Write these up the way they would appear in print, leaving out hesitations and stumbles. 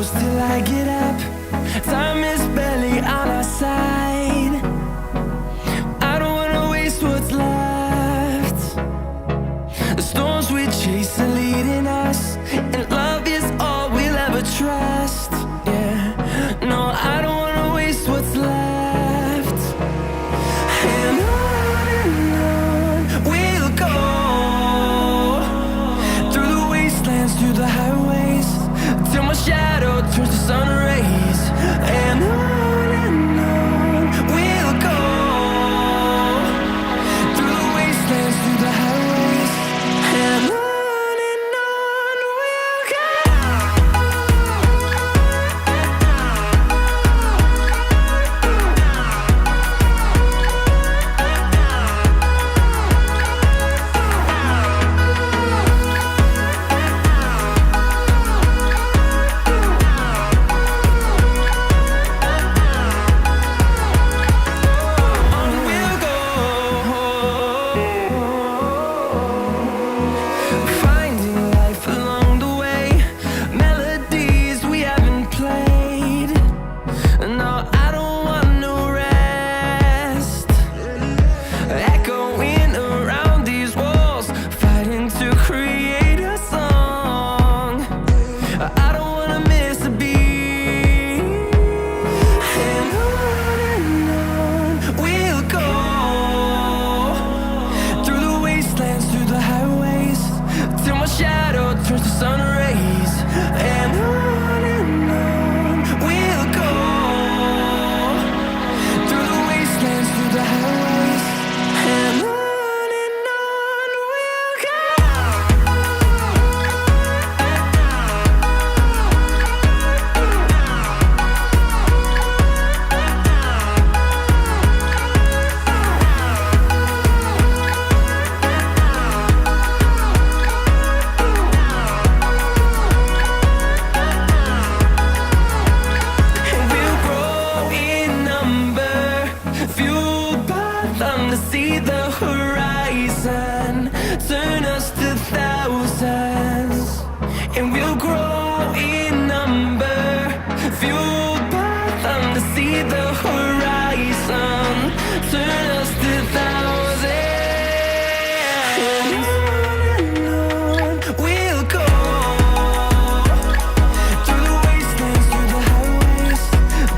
close till I get up. Time is barely on our side. I don't wanna waste what's left. The storms we chase are leading us, and love is all we'll ever trust. Yeah, no, I don't wanna waste what's left. And on we'll go, through the wastelands, through the highways, till my shadow turns to sun rays. And on we'll go, through the wastelands, through the highways, and on we'll go. Finding life along the way, melodies we haven't played. No, I don't want no rest. Echoing around these walls, fighting to create a song. I don't wanna miss a beat. And on we'll go, through the wastelands, through the highways, till my shadow turns to sun rays. And on we'll go, through the wastelands, through the highways, and on we'll go. And we'll grow in number, fueled by them to see the horizon, turn us to thousands. And we'll grow in number, fueled by them to see the horizon, turn us to thousands. And on we'll go, through the wastelands, through the highways,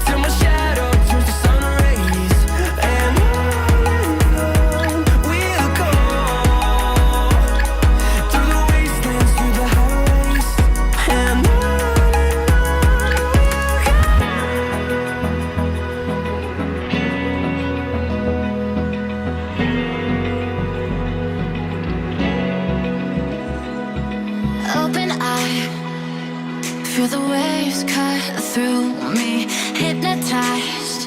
till my shadow turns to sun rays. And on we'll go, through the wastelands, through the highways, and on we'll go. Open eye, feel the waves cut through me, hypnotized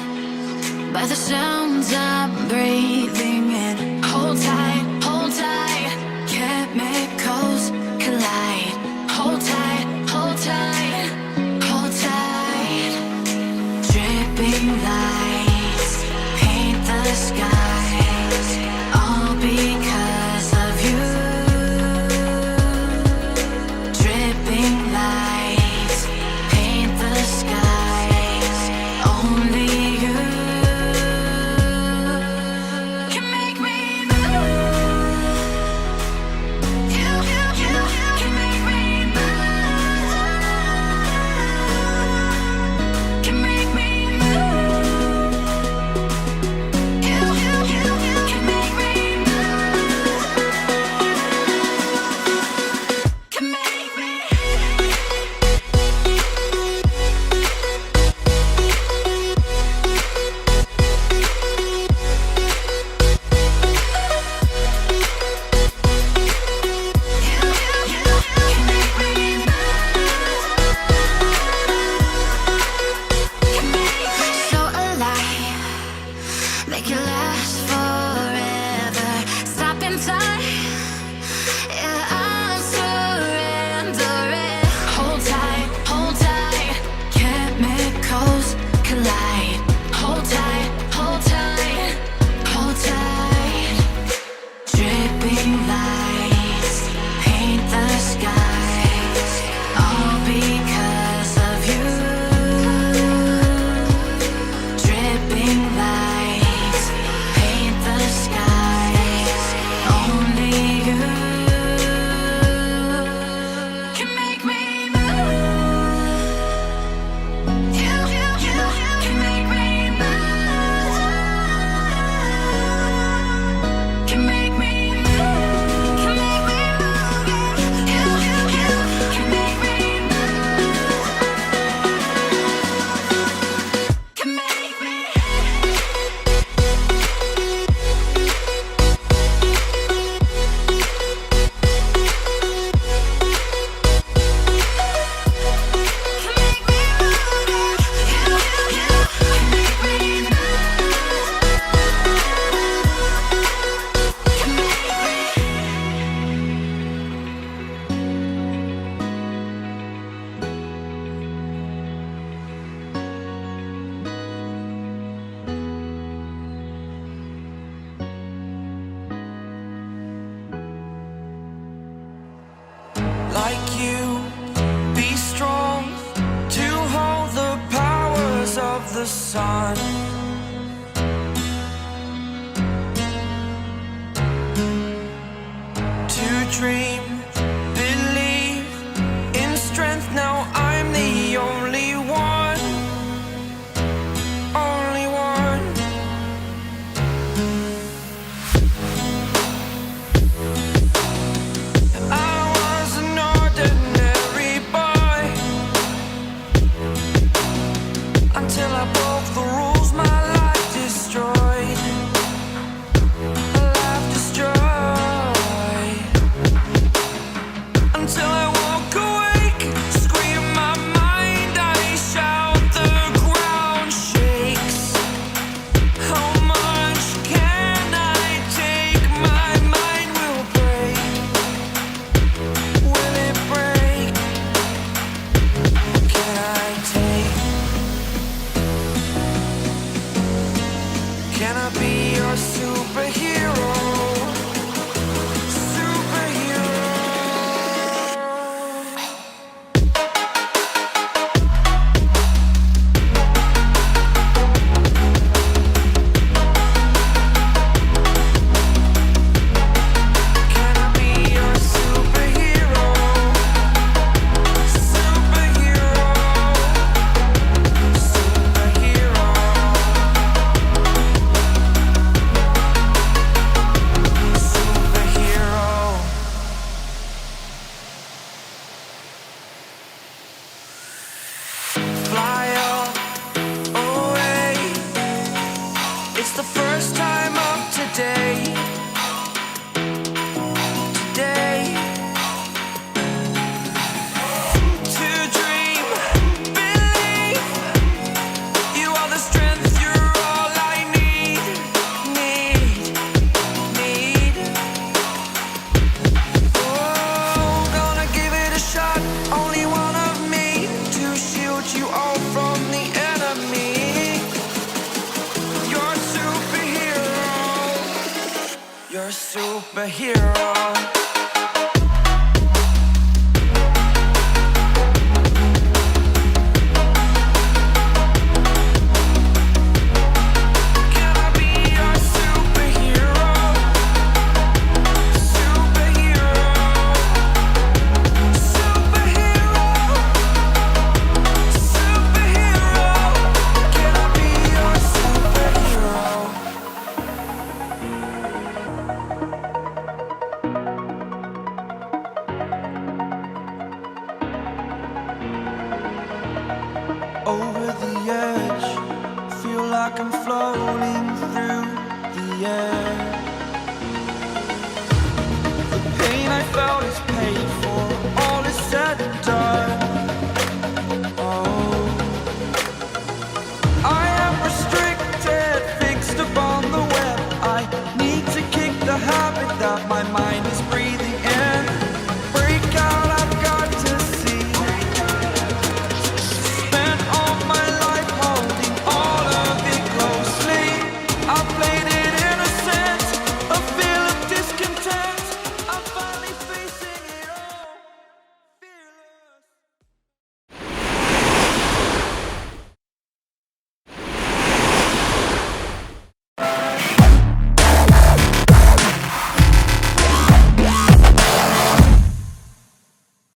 by the sounds I'm breathing in. Hold tight, chemicals collide. Hold tight, hold tight, hold tight. Dripping lights paint the skies, all because of you. Dripping lights paint the skies, only you can make me move. the sun. To dream, believe in strength. Now I'm the only one, only one. I was an ordinary boy until I broke the rules. My life destroyed, my life destroyed. Until I walk awake, scream my mind, I shout, the ground shakes. How much can I take? My mind will break. Will it break? Can I take? Can I be your superhero? Superhero. Can I be your superhero? Superhero. Superhero. Superhero. Fly away. It's the first time of today. Today. To dream, believe. You are the strength, you're all I need. Oh, gonna give it a shot. Only one of me to shield you all from the enemy. You're a superhero. You're a superhero. Can I be your superhero? Superhero. Superhero. Superhero. Can I be your superhero? Over the edge, feel like I'm floating through the air.